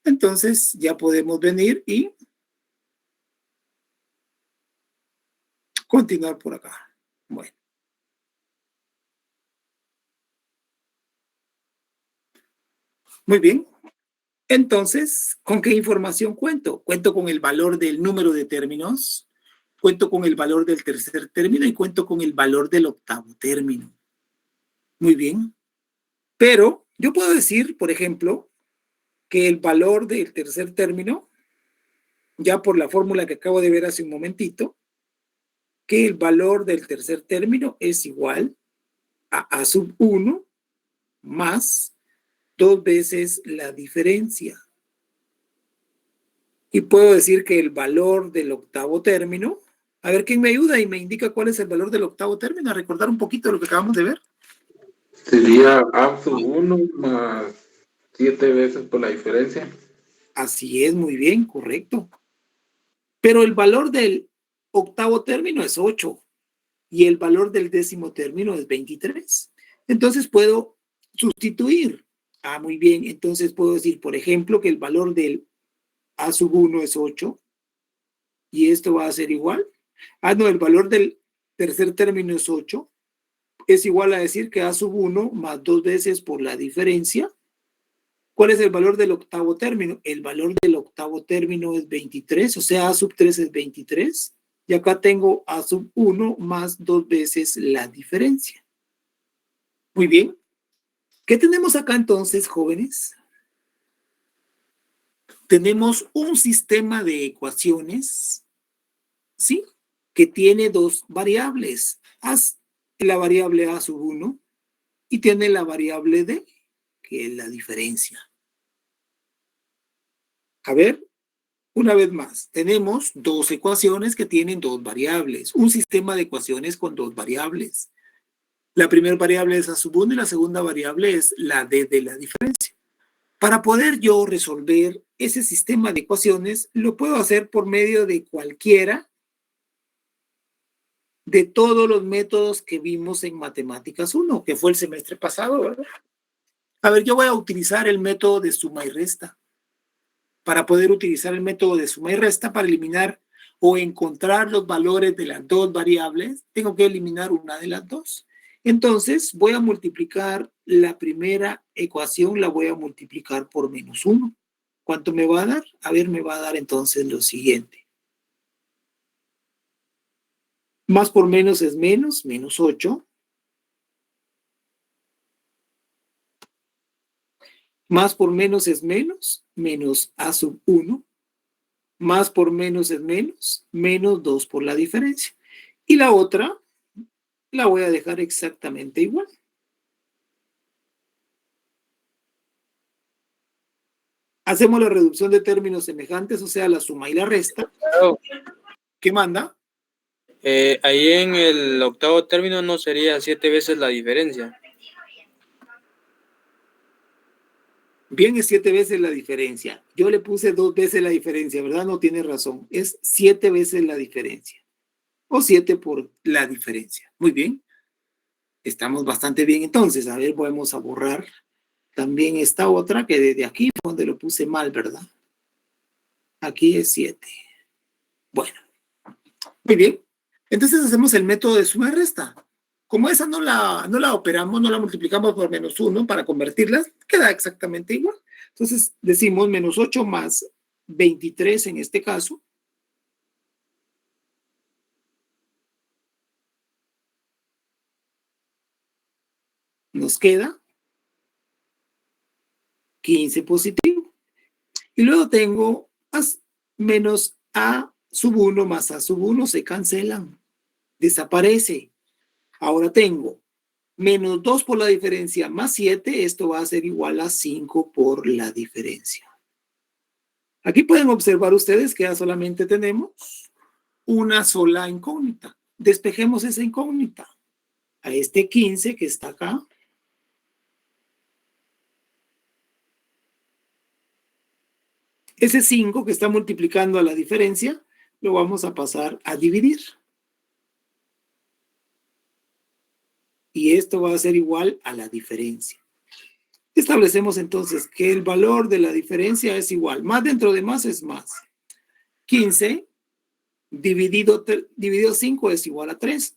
entonces ya podemos venir y continuar por acá. Bueno. Muy bien. Entonces, ¿con qué información cuento? Cuento con el valor del número de términos, cuento con el valor del tercer término y cuento con el valor del octavo término. Muy bien. Pero yo puedo decir, por ejemplo, que el valor del tercer término, ya por la fórmula que acabo de ver hace un momentito, que el valor del tercer término es igual a A sub 1 más 2 veces la diferencia. Y puedo decir que el valor del octavo término, a ver quién me ayuda y me indica cuál es el valor del octavo término, a recordar un poquito lo que acabamos de ver. Sería A sub 1 más 7 veces por la diferencia. Así es, muy bien, correcto. Pero el valor del octavo término es 8 y el valor del décimo término es 23. Entonces puedo sustituir. Ah, muy bien. Entonces puedo decir, por ejemplo, que el valor del A sub 1 es 8 y esto va a ser igual. Ah, no, el valor del tercer término es 8. Es igual a decir que A sub 1 más 2 veces por la diferencia. ¿Cuál es el valor del octavo término? El valor del octavo término es 23, o sea, A sub 3 es 23. Y acá tengo A sub 1 más 2 veces la diferencia. Muy bien. ¿Qué tenemos acá entonces, jóvenes? Tenemos un sistema de ecuaciones, ¿sí? Que tiene dos variables. La variable A sub 1 y tiene la variable D, que es la diferencia. A ver, una vez más, tenemos dos ecuaciones que tienen dos variables, un sistema de ecuaciones con dos variables. La primera variable es A sub 1 y la segunda variable es la D de la diferencia. Para poder yo resolver ese sistema de ecuaciones, lo puedo hacer por medio de cualquiera de todos los métodos que vimos en Matemáticas 1, que fue el semestre pasado, ¿verdad? A ver, yo voy a utilizar el método de suma y resta. Para poder utilizar el método de suma y resta para eliminar o encontrar los valores de las dos variables, tengo que eliminar una de las dos. Entonces, voy a multiplicar la primera ecuación, la voy a multiplicar por menos 1. ¿Cuánto me va a dar? A ver, me va a dar entonces lo siguiente. Más por menos es menos, menos 8. Más por menos es menos, menos A sub 1. Más por menos es menos, menos 2 por la diferencia. Y la otra la voy a dejar exactamente igual. Hacemos la reducción de términos semejantes, o sea, la suma y la resta. ¿Qué manda? Ahí en el octavo término no sería 7 veces la diferencia. Bien, es 7 veces la diferencia. Yo le puse 2 veces la diferencia, ¿verdad? No tiene razón. Es 7 veces la diferencia. O 7 por la diferencia. Muy bien. Estamos bastante bien entonces. A ver, vamos a borrar también esta otra que desde aquí fue donde lo puse mal, ¿verdad? Aquí es 7. Bueno. Muy bien. Entonces hacemos el método de suma y resta. Como esa no la operamos, no la multiplicamos por menos 1 para convertirlas, queda exactamente igual. Entonces decimos menos 8 más 23 en este caso. Nos queda 15 positivo. Y luego tengo menos A sub 1 más A sub 1 se cancelan. Desaparece. Ahora tengo menos 2 por la diferencia más 7. Esto va a ser igual a 5 por la diferencia. Aquí pueden observar ustedes que ya solamente tenemos una sola incógnita. Despejemos esa incógnita. A este 15 que está acá. Ese 5 que está multiplicando a la diferencia, lo vamos a pasar a dividir. Y esto va a ser igual a la diferencia. Establecemos entonces que el valor de la diferencia es igual. Más dentro de más es más. 15 dividido 5 es igual a 3.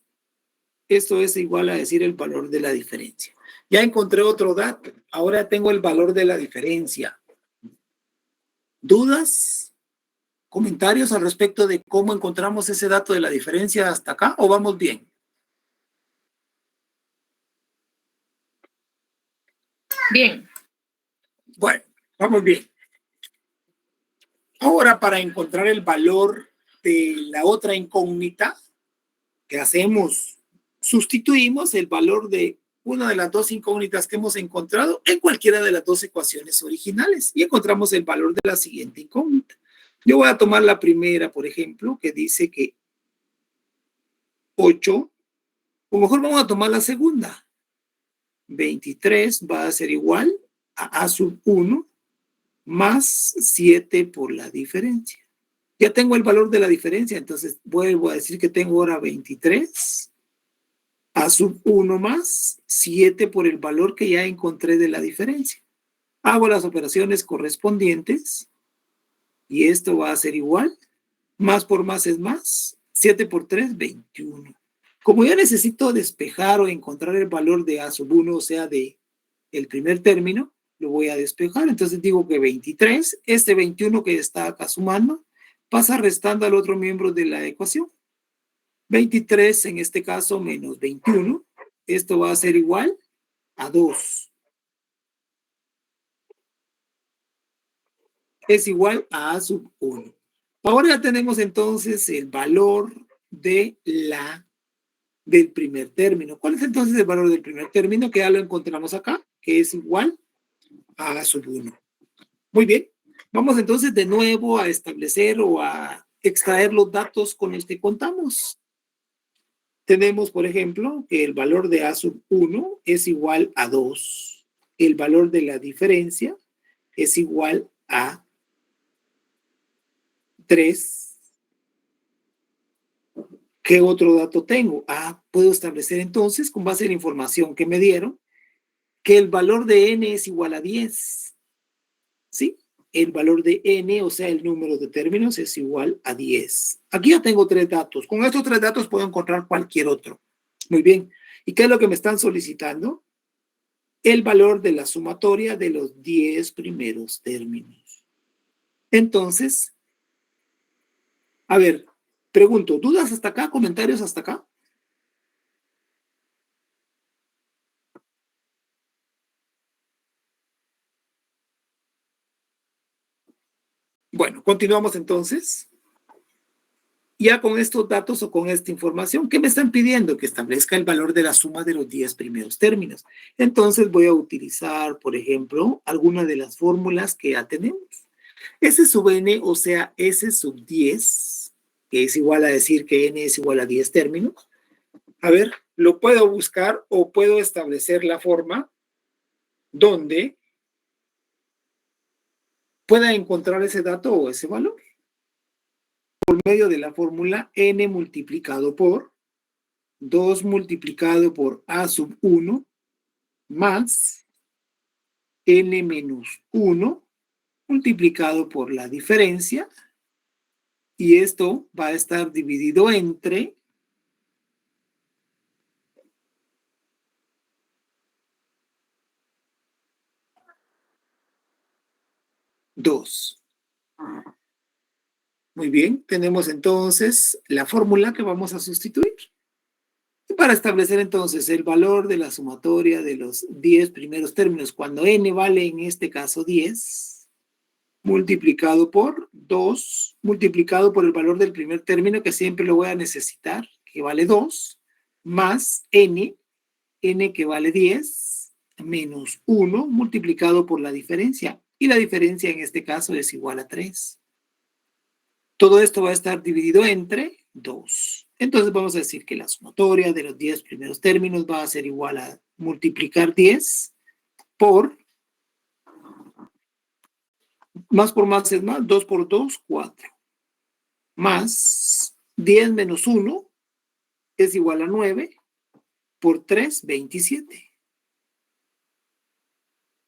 Esto es igual a decir el valor de la diferencia. Ya encontré otro dato. Ahora tengo el valor de la diferencia. ¿Dudas? ¿Comentarios al respecto de cómo encontramos ese dato de la diferencia hasta acá? ¿O vamos bien? Bien. Bueno, vamos bien. Ahora, para encontrar el valor de la otra incógnita, ¿qué hacemos? Sustituimos el valor de una de las dos incógnitas que hemos encontrado en cualquiera de las dos ecuaciones originales y encontramos el valor de la siguiente incógnita. Yo voy a tomar la primera, por ejemplo, que dice que 8, o mejor vamos a tomar la segunda. 23 va a ser igual a sub 1 más 7 por la diferencia. Ya tengo el valor de la diferencia, entonces vuelvo a decir que tengo ahora 23 a sub 1 más 7 por el valor que ya encontré de la diferencia. Hago las operaciones correspondientes y esto va a ser igual. Más por más es más. 7 por 3, 21. Como yo necesito despejar o encontrar el valor de A sub 1, o sea, de el primer término, lo voy a despejar. Entonces digo que 23, este 21 que está acá sumando, pasa restando al otro miembro de la ecuación. 23 en este caso menos 21, esto va a ser igual a 2. Es igual a sub 1. Ahora ya tenemos entonces el valor del primer término. ¿Cuál es entonces el valor del primer término? Que ya lo encontramos acá, que es igual a A sub 1. Muy bien. Vamos entonces de nuevo a establecer o a extraer los datos con los que contamos. Tenemos, por ejemplo, que el valor de A sub 1 es igual a 2. El valor de la diferencia es igual a 3. ¿Qué otro dato tengo? Puedo establecer entonces, con base en la información que me dieron, que el valor de n es igual a 10. ¿Sí? El valor de n, o sea, el número de términos, es igual a 10. Aquí ya tengo 3 datos. Con estos 3 datos puedo encontrar cualquier otro. Muy bien. ¿Y qué es lo que me están solicitando? El valor de la sumatoria de los 10 primeros términos. Entonces, a ver, pregunto, ¿dudas hasta acá? ¿Comentarios hasta acá? Bueno, continuamos entonces. Ya con estos datos o con esta información, ¿qué me están pidiendo? Que establezca el valor de la suma de los 10 primeros términos. Entonces voy a utilizar, por ejemplo, alguna de las fórmulas que ya tenemos. S sub n, o sea, S sub 10, que es igual a decir que n es igual a 10 términos. A ver, lo puedo buscar o puedo establecer la forma donde pueda encontrar ese dato o ese valor. Por medio de la fórmula n multiplicado por 2 multiplicado por A sub 1 más n menos 1 multiplicado por la diferencia, y esto va a estar dividido entre 2. Muy bien, tenemos entonces la fórmula que vamos a sustituir. Y para establecer entonces el valor de la sumatoria de los 10 primeros términos, cuando n vale en este caso 10, multiplicado por 2, multiplicado por el valor del primer término, que siempre lo voy a necesitar, que vale 2, más n que vale 10, menos 1, multiplicado por la diferencia. Y la diferencia en este caso es igual a 3. Todo esto va a estar dividido entre 2. Entonces vamos a decir que la sumatoria de los 10 primeros términos va a ser igual a multiplicar 10 por, más por más es más, 2 por 2, 4. Más 10 menos 1 es igual a 9 por 3, 27.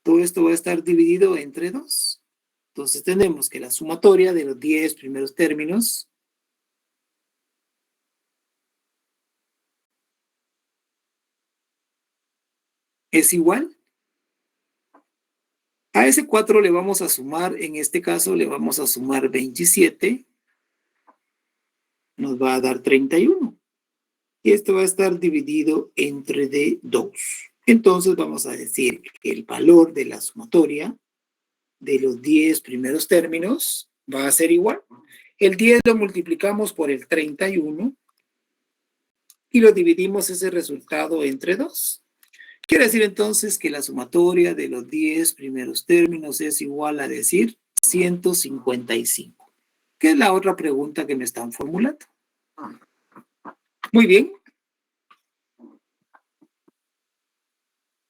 Todo esto va a estar dividido entre 2. Entonces tenemos que la sumatoria de los 10 primeros términos es igual a ese 4. Le vamos a sumar, en este caso le vamos a sumar 27, nos va a dar 31. Y esto va a estar dividido entre de 2. Entonces vamos a decir que el valor de la sumatoria de los 10 primeros términos va a ser igual. El 10 lo multiplicamos por el 31 y lo dividimos ese resultado entre 2. Quiere decir entonces que la sumatoria de los 10 primeros términos es igual a decir 155. ¿Qué es la otra pregunta que me están formulando? Muy bien.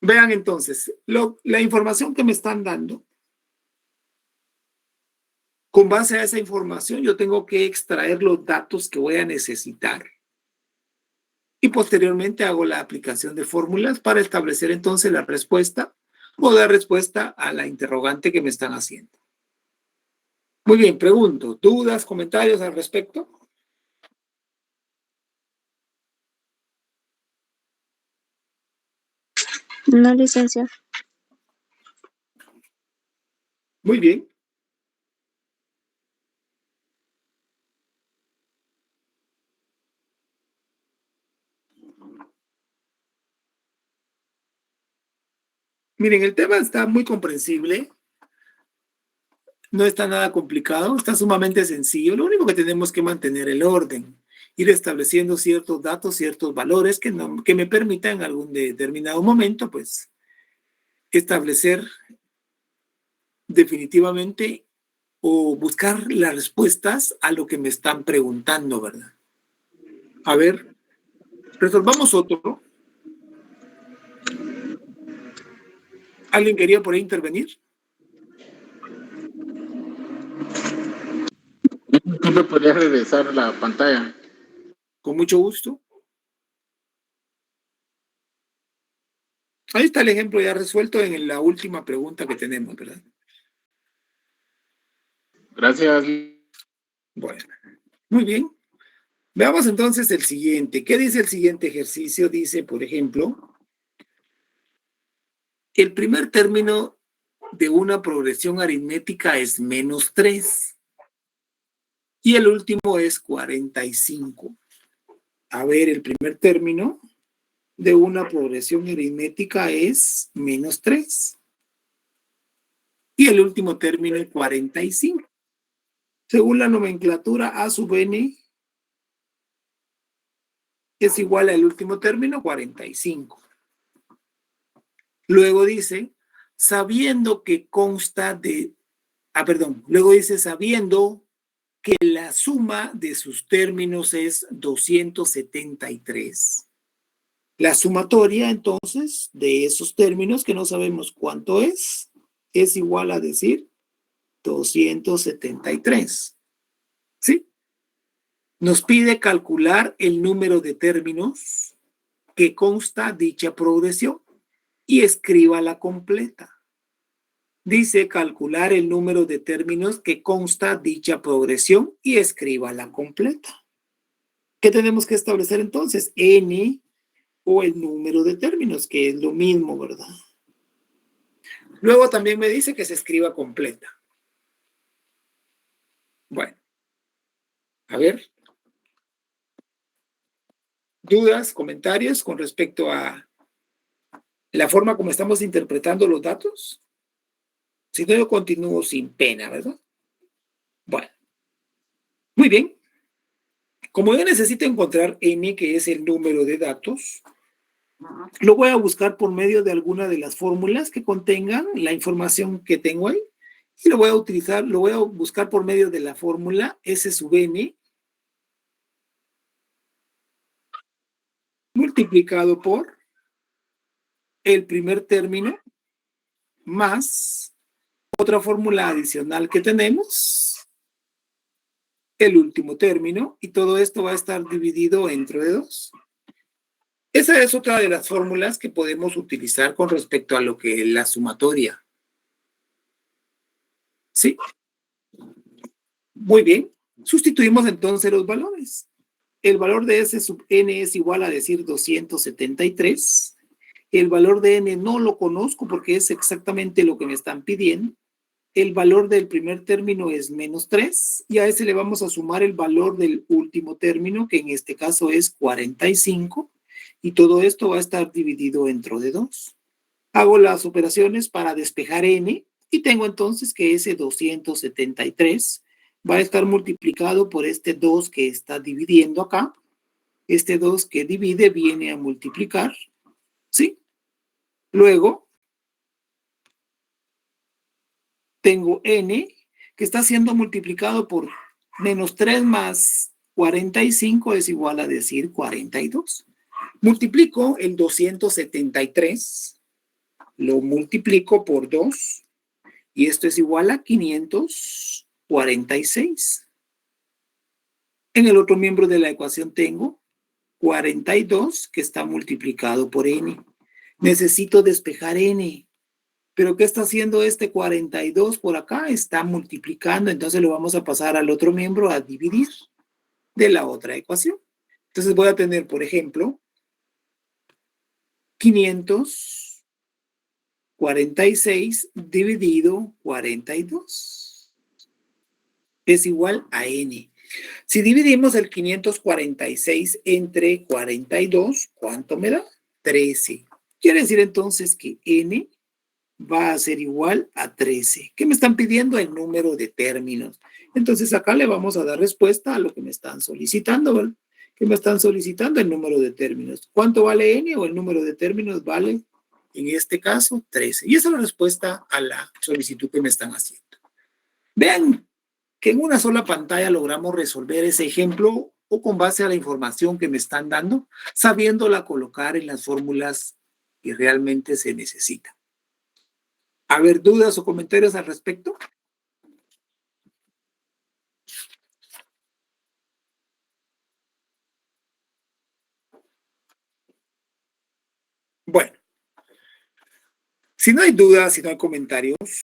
Vean entonces, la información que me están dando. Con base a esa información, yo tengo que extraer los datos que voy a necesitar. Y posteriormente hago la aplicación de fórmulas para establecer entonces la respuesta o dar respuesta a la interrogante que me están haciendo. Muy bien, pregunto, ¿dudas, comentarios al respecto? No, licenciado. Muy bien. Miren, el tema está muy comprensible. No está nada complicado, está sumamente sencillo. Lo único que tenemos que mantener el orden, ir estableciendo ciertos datos, ciertos valores que me permitan en algún determinado momento, pues, establecer definitivamente o buscar las respuestas a lo que me están preguntando, ¿verdad? A ver, resolvamos otro. ¿Alguien quería por ahí intervenir? ¿Tú me podrías regresar la pantalla? Con mucho gusto. Ahí está el ejemplo ya resuelto en la última pregunta que tenemos, ¿verdad? Gracias. Bueno, muy bien. Veamos entonces el siguiente. ¿Qué dice el siguiente ejercicio? Dice, por ejemplo, el primer término de una progresión aritmética es -3 y el último es 45. A ver, el primer término de una progresión aritmética es -3 y el último término es 45. Según la nomenclatura, A sub n es igual al último término, 45. Luego dice, sabiendo que consta de, luego dice, sabiendo que la suma de sus términos es 273. La sumatoria, entonces, de esos términos, que no sabemos cuánto es igual a decir 273. ¿Sí? Nos pide calcular el número de términos que consta dicha progresión y escríbala completa. Dice calcular el número de términos que consta dicha progresión y escríbala completa. ¿Qué tenemos que establecer entonces? N o el número de términos, que es lo mismo, ¿verdad? Luego también me dice que se escriba completa. Bueno, a ver. ¿Dudas, comentarios con respecto a la forma como estamos interpretando los datos? Si no, yo continúo sin pena, ¿verdad? Bueno, muy bien. Como yo necesito encontrar n, que es el número de datos, lo voy a buscar por medio de alguna de las fórmulas que contengan la información que tengo ahí. Y lo voy a utilizar, lo voy a buscar por medio de la fórmula S sub n multiplicado por el primer término más otra fórmula adicional que tenemos, el último término, y todo esto va a estar dividido entre 2. Esa es otra de las fórmulas que podemos utilizar con respecto a lo que es la sumatoria. ¿Sí? Muy bien. Sustituimos entonces los valores. El valor de S sub n es igual a decir 273. El valor de n no lo conozco porque es exactamente lo que me están pidiendo. El valor del primer término es -3 y a ese le vamos a sumar el valor del último término, que en este caso es 45, y todo esto va a estar dividido entre 2. Hago las operaciones para despejar n y tengo entonces que ese 273 va a estar multiplicado por este 2 que está dividiendo acá. Este 2 que divide viene a multiplicar, ¿sí? Luego tengo n que está siendo multiplicado por -3 más 45 es igual a decir 42. Multiplico el 273, lo multiplico por 2 y esto es igual a 546. En el otro miembro de la ecuación tengo 42 que está multiplicado por n. Necesito despejar n. Pero ¿qué está haciendo este 42 por acá? Está multiplicando, entonces lo vamos a pasar al otro miembro a dividir de la otra ecuación. Entonces voy a tener, por ejemplo, 546 546 dividido 42 es igual a n. Si dividimos el 546 entre 42, ¿cuánto me da? 13. Quiere decir entonces que n va a ser igual a 13. ¿Qué me están pidiendo? El número de términos. Entonces acá le vamos a dar respuesta a lo que me están solicitando, ¿verdad? ¿Qué me están solicitando? El número de términos. ¿Cuánto vale n? O el número de términos vale, en este caso, 13. Y esa es la respuesta a la solicitud que me están haciendo. Vean que en una sola pantalla logramos resolver ese ejemplo o con base a la información que me están dando, sabiéndola colocar en las fórmulas que realmente se necesitan. ¿A ver, dudas o comentarios al respecto? Bueno, si no hay dudas, si no hay comentarios,